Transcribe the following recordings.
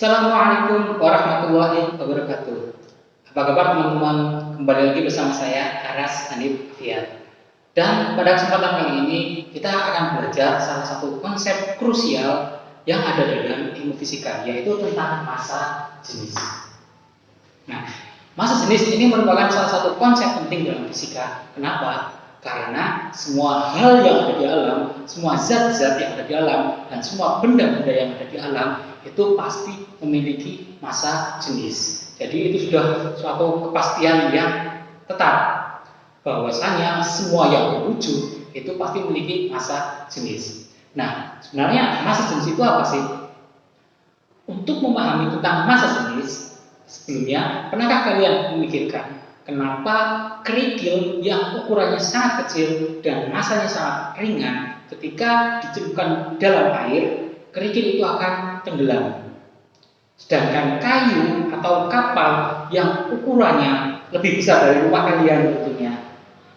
Assalamualaikum warahmatullahi wabarakatuh. Apa kabar teman-teman? Kembali lagi bersama saya Aras Hanif Fiat. Dan pada kesempatan kali ini kita akan belajar salah satu konsep krusial yang ada dalam ilmu fisika, yaitu tentang massa jenis. Nah, massa jenis ini merupakan salah satu konsep penting dalam fisika. Kenapa? Karena semua hal yang ada di alam, semua zat-zat yang ada di alam, dan semua benda-benda yang ada di alam itu pasti memiliki massa jenis. Jadi itu sudah suatu kepastian yang tetap bahwasanya semua yang berwujud itu pasti memiliki massa jenis. Nah, sebenarnya massa jenis itu apa sih? Untuk memahami tentang massa jenis, sebelumnya pernahkah kalian memikirkan kenapa kerikil yang ukurannya sangat kecil dan massanya sangat ringan ketika dicelupkan dalam air, kerikil itu akan tenggelam. Sedangkan kayu atau kapal yang ukurannya lebih besar dari rumah kalian tentunya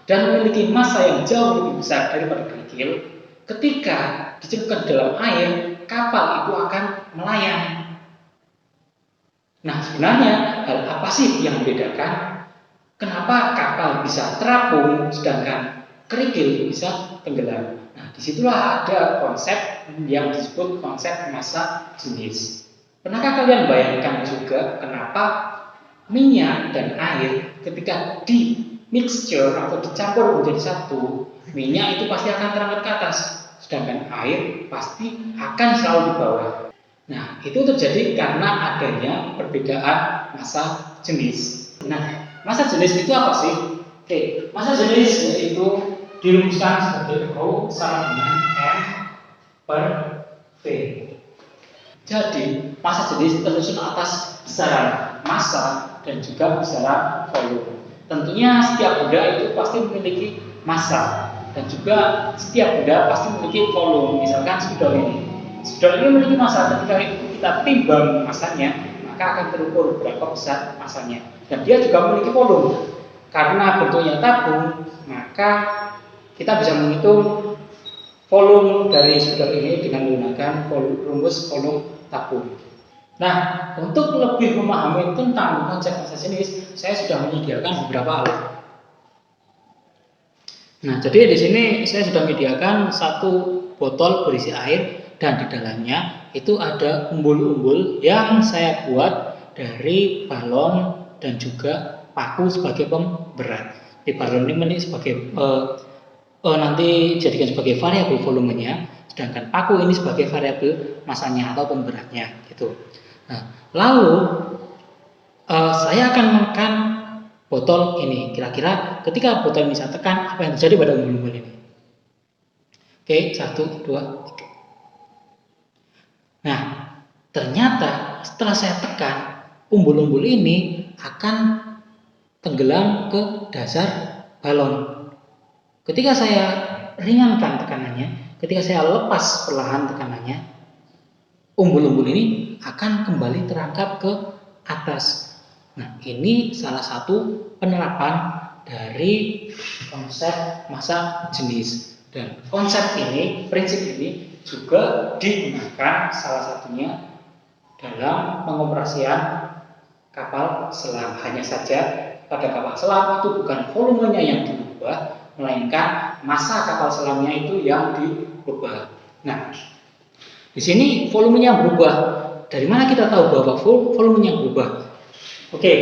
dan memiliki massa yang jauh lebih besar daripada kerikil, ketika dicelupkan dalam air, kapal itu akan melayang. Nah, sebenarnya hal apa sih yang membedakan kenapa kapal bisa terapung sedangkan kerikil bisa tenggelam? Nah, disitulah ada konsep yang disebut konsep massa jenis. Pernahkah kalian bayangkan juga kenapa minyak dan air ketika di mixture atau dicampur menjadi satu, minyak itu pasti akan terangkat ke atas, sedangkan air pasti akan selalu di bawah. Nah, itu terjadi karena adanya perbedaan massa jenis. Nah, massa jenis itu apa sih? Oke, massa jenis yaitu dirumuskan sebagai rho sama dengan M per V. Jadi, massa jenis tersusun atas besaran massa dan juga besaran volume. Tentunya setiap benda itu pasti memiliki massa dan juga setiap benda pasti memiliki volume. Misalkan spidol ini. Spidol ini memiliki massa, ketika kita timbang massanya, maka akan terukur berapa besar massanya. Dan dia juga memiliki volume. Karena bentuknya tabung, maka kita bisa menghitung volume dari spidol ini dengan menggunakan rumus volume tabung. Nah, untuk lebih memahami tentang konsep massa jenis, saya sudah menyediakan beberapa alat. Nah, jadi di sini saya sudah menyediakan satu botol berisi air dan di dalamnya itu ada umbul-umbul yang saya buat dari balon dan juga paku sebagai pemberat. Di balon ini sebagai nanti jadikan sebagai variabel volumenya, sedangkan paku ini sebagai variabel masanya atau pemberatnya gitu. Nah, lalu saya akan menekan botol ini. Kira-kira ketika botol ini saya tekan, apa yang terjadi pada umbul-umbul ini? Oke, 1, 2, 3. Nah, ternyata setelah saya tekan, umbul-umbul ini akan tenggelam ke dasar balon. Ketika saya ringankan tekanannya, ketika saya lepas perlahan tekanannya, umbul-umbul ini akan kembali terangkat ke atas. Nah, ini salah satu penerapan dari konsep massa jenis. Dan konsep ini, prinsip ini juga digunakan salah satunya dalam pengoperasian kapal selam. Hanya saja pada kapal selam itu bukan volumenya yang diubah, melainkan massa kapal selamnya itu yang diubah. Nah, di sini volumenya berubah. Dari mana kita tahu bahwa volumenya berubah? Oke,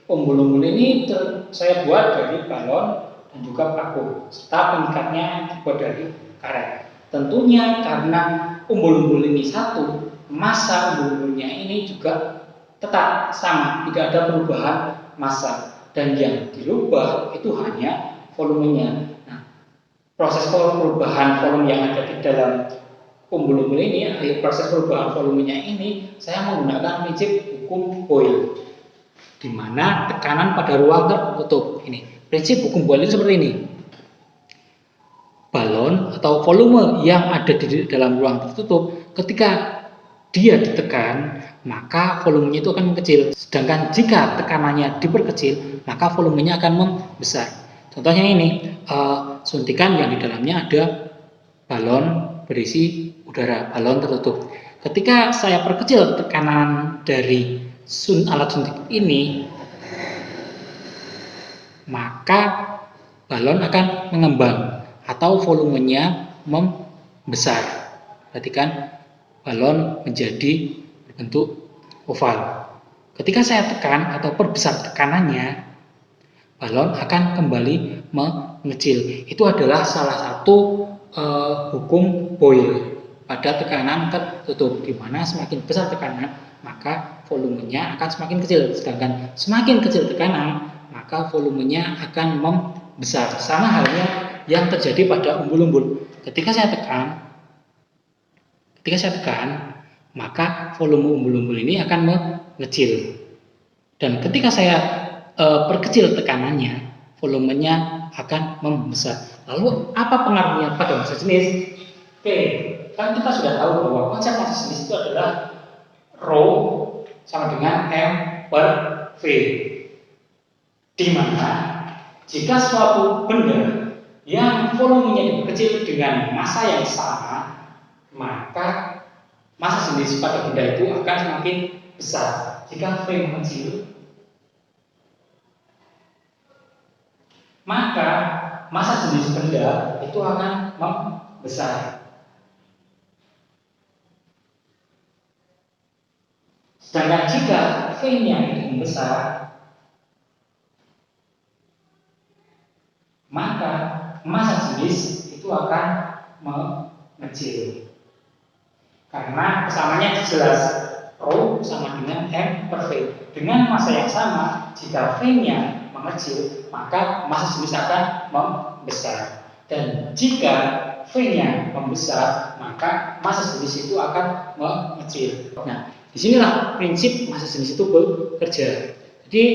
umbul-umbul ini saya buat dari balon dan juga paku, serta pengikatnya dibuat dari karet. Tentunya karena umbul-umbul ini satu, massa umbul-umbulnya ini juga tetap sama, tidak ada perubahan massa. Dan yang dirubah itu hanya volumenya. Nah, proses perubahan volume yang ada di dalam umbul-umbul ini, proses perubahan volumenya ini, saya menggunakan prinsip hukum Boyle, di mana tekanan pada ruang tertutup. Ini prinsip hukum Boyle itu seperti ini. Balon atau volume yang ada di dalam ruang tertutup, ketika dia ditekan, maka volumenya itu akan mengecil. Sedangkan jika tekanannya diperkecil, maka volumenya akan membesar. Contohnya ini, suntikan yang di dalamnya ada balon berisi udara, balon tertutup. Ketika saya perkecil tekanan dari alat suntik ini, maka balon akan mengembang atau volumenya membesar. Perhatikan, balon menjadi berbentuk oval. Ketika saya tekan atau perbesar tekanannya, balon akan kembali mengecil. Itu adalah salah satu hukum Boyle pada tekanan tertutup, di mana semakin besar tekanan maka volumenya akan semakin kecil, sedangkan semakin kecil tekanan maka volumenya akan membesar. Sama halnya yang terjadi pada umbul-umbul. Ketika saya tekan, maka volume umbul-umbul ini akan mengecil. Dan ketika saya perkecil tekanannya, volumenya akan membesar. Lalu apa pengaruhnya pada massa jenis? Oke, kan kita sudah tahu bahwa konsep massa jenis itu adalah Rho sama dengan M per V, di mana jika suatu benda yang volumenya diperkecil dengan massa yang sama, maka massa jenis pada benda itu akan semakin besar. Jika V mengecil, maka massa jenis benda itu akan membesar. Sedangkan jika V-nya itu membesar, maka massa jenis itu akan mengecil. Karena kesamaannya jelas, Rho sama dengan M per V. Dengan massa yang sama, jika V-nya mengecil, maka massa jenis akan membesar. Dan jika V-nya membesar, maka massa jenis itu akan mengecil. Nah, disinilah prinsip massa jenis itu bekerja. Jadi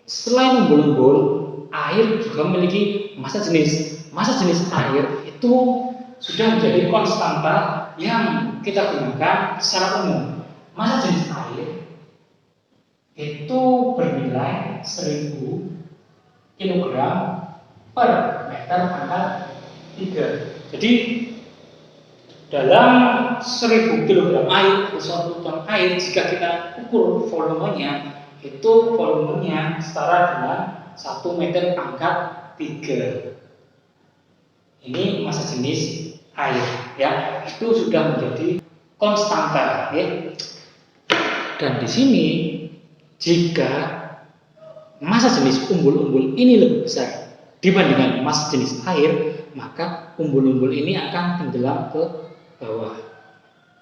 selain umbul-umbul, air juga memiliki massa jenis. Massa jenis air itu sudah menjadi konstanta yang kita gunakan secara umum. Massa jenis air itu bernilai 1000 kg per meter pangkat 3. Jadi dalam 1000 kg air atau 1 ton air, jika kita ukur volumenya, itu volumenya setara dengan 1 meter pangkat 3. Ini massa jenis air, ya, itu sudah menjadi konstanta, ya. Dan di sini jika massa jenis umbul-umbul ini lebih besar dibandingkan massa jenis air, maka umbul-umbul ini akan tenggelam ke bawah.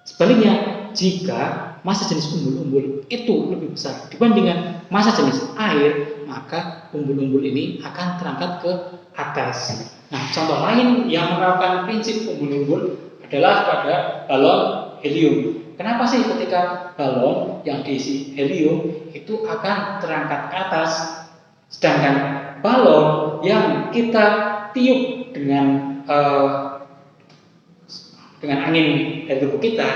Sebaliknya, jika massa jenis umbul-umbul itu lebih besar dibandingkan massa jenis air, maka umbul-umbul ini akan terangkat ke atas. Nah, contoh lain yang menerapkan prinsip umbul-umbul adalah pada balon helium. Kenapa sih ketika balon yang diisi helium itu akan terangkat ke atas, sedangkan balon yang kita tiup dengan angin dari tubuh kita,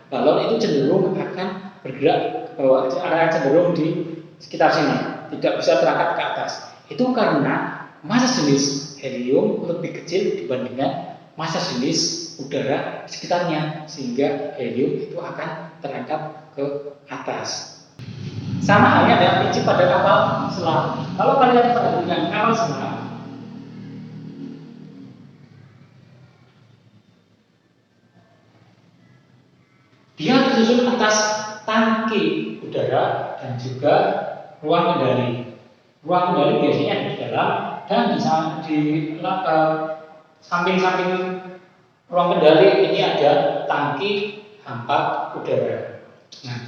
balon itu cenderung akan bergerak ke bawah, akan cenderung di sekitar sini, tidak bisa terangkat ke atas. Itu karena massa jenis helium lebih kecil dibandingkan massa jenis udara di sekitarnya, sehingga helium itu akan terangkat ke atas. Sama halnya dengan prinsip pada kapal selam. Kalau kalian perhatikan kapal selam, dia tersusun atas tangki udara dan juga ruang kendali. Ruang kendali biasanya di dalam, dan di samping-samping ruang kendali ini ada tangki hampa udara. Nah,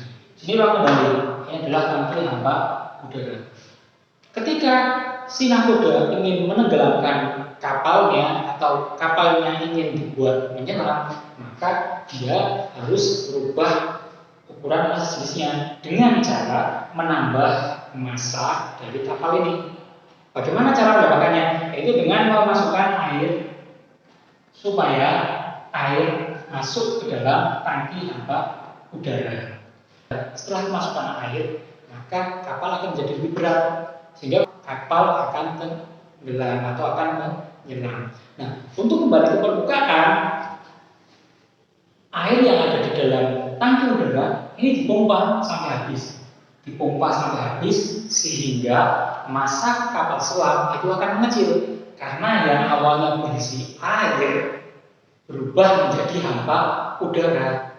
ini ruang kendali, ini adalah tangki hampa udara. Ketika si nakoda ingin menenggelamkan kapalnya atau kapalnya ingin dibuat menyelam, maka dia harus berubah ukuran massa jenisnya dengan cara menambah massa dari kapal ini. Bagaimana cara mendapatkannya? Yaitu dengan memasukkan air, supaya air masuk ke dalam tangki hampa udara. Setelah memasukkan air, maka kapal akan menjadi lebih berat, sehingga kapal akan tenggelam atau akan menyelam. Nah, untuk kembali ke permukaan, air yang ada di dalam tangki udara ini dipompa sampai habis sehingga massa kapal selam itu akan mengecil karena yang awalnya berisi air berubah menjadi hampa udara.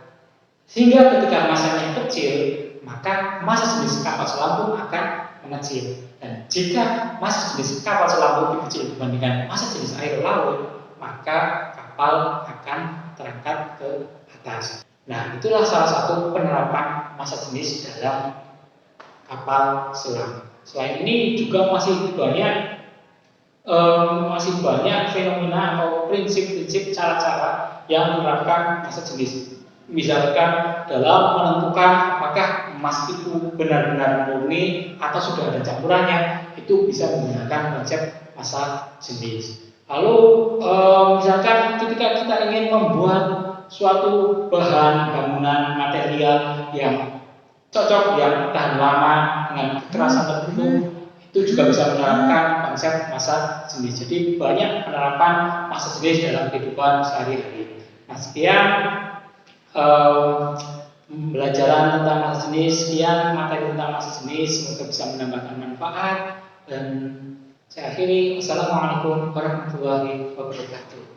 Sehingga ketika massanya kecil, maka massa jenis kapal selam pun akan mengecil. Dan jika massa jenis kapal selam lebih kecil dibandingkan massa jenis air laut, maka kapal akan terangkat ke atas. Nah, itulah salah satu penerapan massa jenis dalam kapal selam. Selain ini juga masih banyak fenomena atau prinsip-prinsip cara-cara yang menerapkan massa jenis. Misalkan dalam menentukan apakah emas itu benar-benar murni atau sudah ada campurannya, itu bisa menggunakan konsep massa jenis. Lalu misalkan ketika kita ingin membuat suatu bahan bangunan material yang cocok, yang tahan lama dengan kekerasan tertentu, itu juga bisa menerapkan konsep massa jenis. Jadi banyak penerapan massa jenis dalam kehidupan sehari-hari. Nah, sekian pembelajaran tentang massa jenis, sekian materi tentang massa jenis, semoga bisa menambahkan manfaat, dan saya akhiri. Wassalamualaikum warahmatullahi wabarakatuh.